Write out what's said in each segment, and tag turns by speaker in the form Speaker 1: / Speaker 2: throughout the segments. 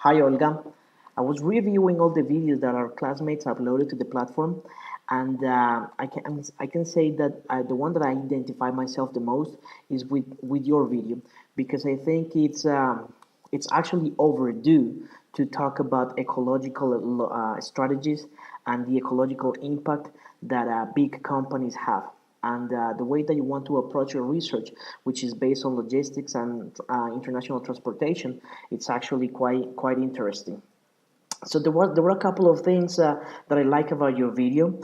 Speaker 1: Hi Olga. I was reviewing all the videos that our classmates uploaded to the platform, and I can say that the one that I identify myself the most is with your video because I think it's actually overdue to talk about ecological strategies and the ecological impact that big companies have and the way that you want to approach your research, which is based on logistics and international transportation, it's actually quite interesting. So there were a couple of things that I like about your video.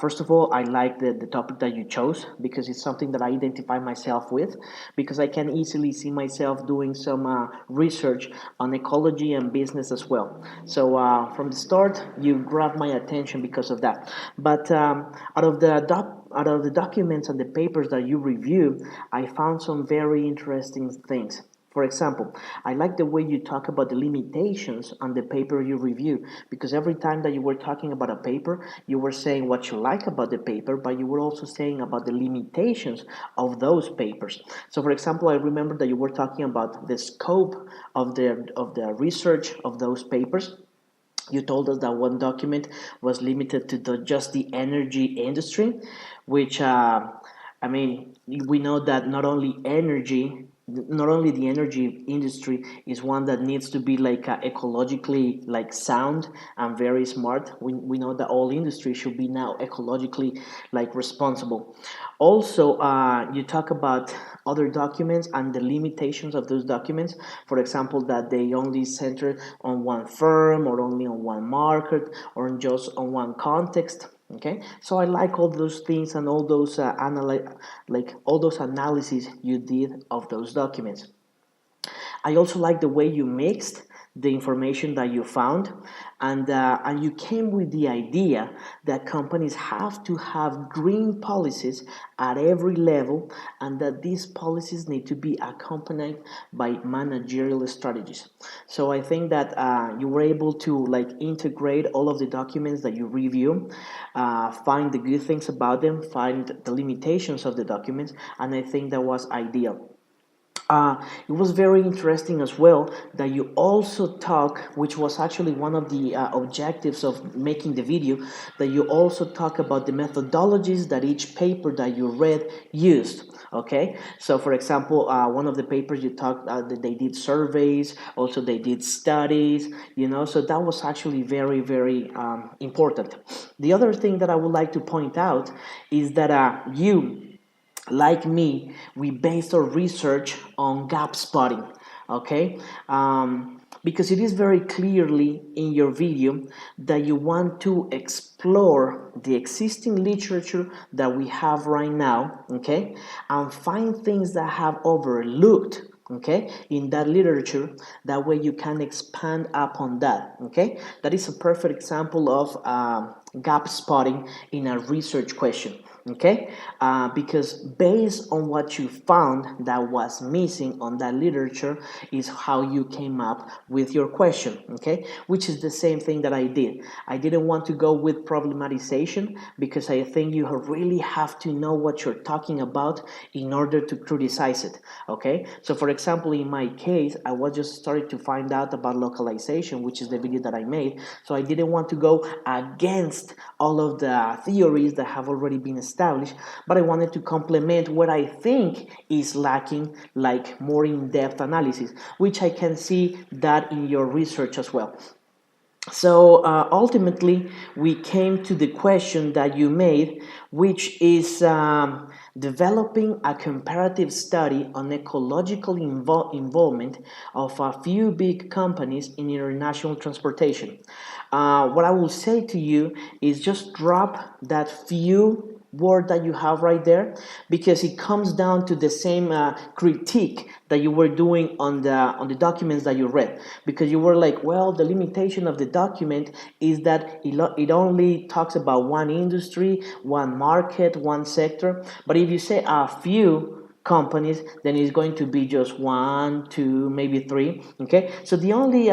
Speaker 1: First of all, I like the topic that you chose because it's something that I identify myself with because I can easily see myself doing some research on ecology and business as well. So from the start, you grabbed my attention because of that. But out of the documents and the papers that you review, I found some very interesting things. For example, I like the way you talk about the limitations on the paper you review because every time that you were talking about a paper, you were saying what you like about the paper, but you were also saying about the limitations of those papers. So, for example, I remember that you were talking about the scope of the research of those papers. You told us that one document was limited to just the energy industry, which I mean, we know that not only the energy industry is one that needs to be like ecologically like sound and very smart. We know that all industry should be now ecologically like responsible. Also, you talk about other documents and the limitations of those documents. For example, that they only center on one firm or only on one market or just on one context. Okay, so I like all those things and all those all those analyses you did of those documents. I also like the way you mixed the information that you found, and you came with the idea that companies have to have green policies at every level, and that these policies need to be accompanied by managerial strategies. So I think that you were able to like integrate all of the documents that you review, find the good things about them, find the limitations of the documents, and I think that was ideal. It was very interesting as well that you also talk, which was actually one of the objectives of making the video, that you also talk about the methodologies that each paper that you read used. Okay, so for example, one of the papers you talked that they did surveys, also they did studies, so that was actually very important. The other thing that I would like to point out is that you, like me, we based our research on gap spotting, okay? Because it is very clearly in your video that you want to explore the existing literature that we have right now, okay? And find things that have overlooked, okay, in that literature. That way you can expand upon that, okay? That is a perfect example of gap spotting in a research question. Okay, because based on what you found that was missing on that literature is how you came up with your question. Okay, which is the same thing that I did. I didn't want to go with problematization because I think you really have to know what you're talking about in order to criticize it. Okay, so for example, in my case, I was just starting to find out about localization, which is the video that I made. So I didn't want to go against all of the theories that have already been established, but I wanted to complement what I think is lacking, like more in-depth analysis, which I can see that in your research as well. So ultimately, we came to the question that you made, which is developing a comparative study on ecological involvement of a few big companies in international transportation. What I will say to you is just drop that few word that you have right there, because it comes down to the same critique that you were doing on the documents that you read, because you were like, well, the limitation of the document is that it only talks about one industry, one market, one sector. But if you say a few companies, then it's going to be just one, two, maybe three. Okay, so the only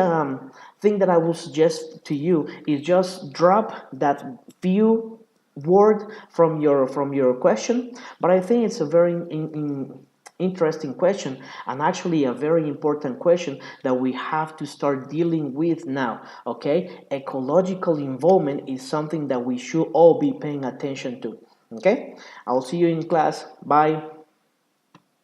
Speaker 1: thing that I will suggest to you is just drop that few word from your question. But I think it's a very interesting question, and actually a very important question that we have to start dealing with now. Okay, ecological involvement is something that we should all be paying attention to. Okay, I'll see you in class. Bye.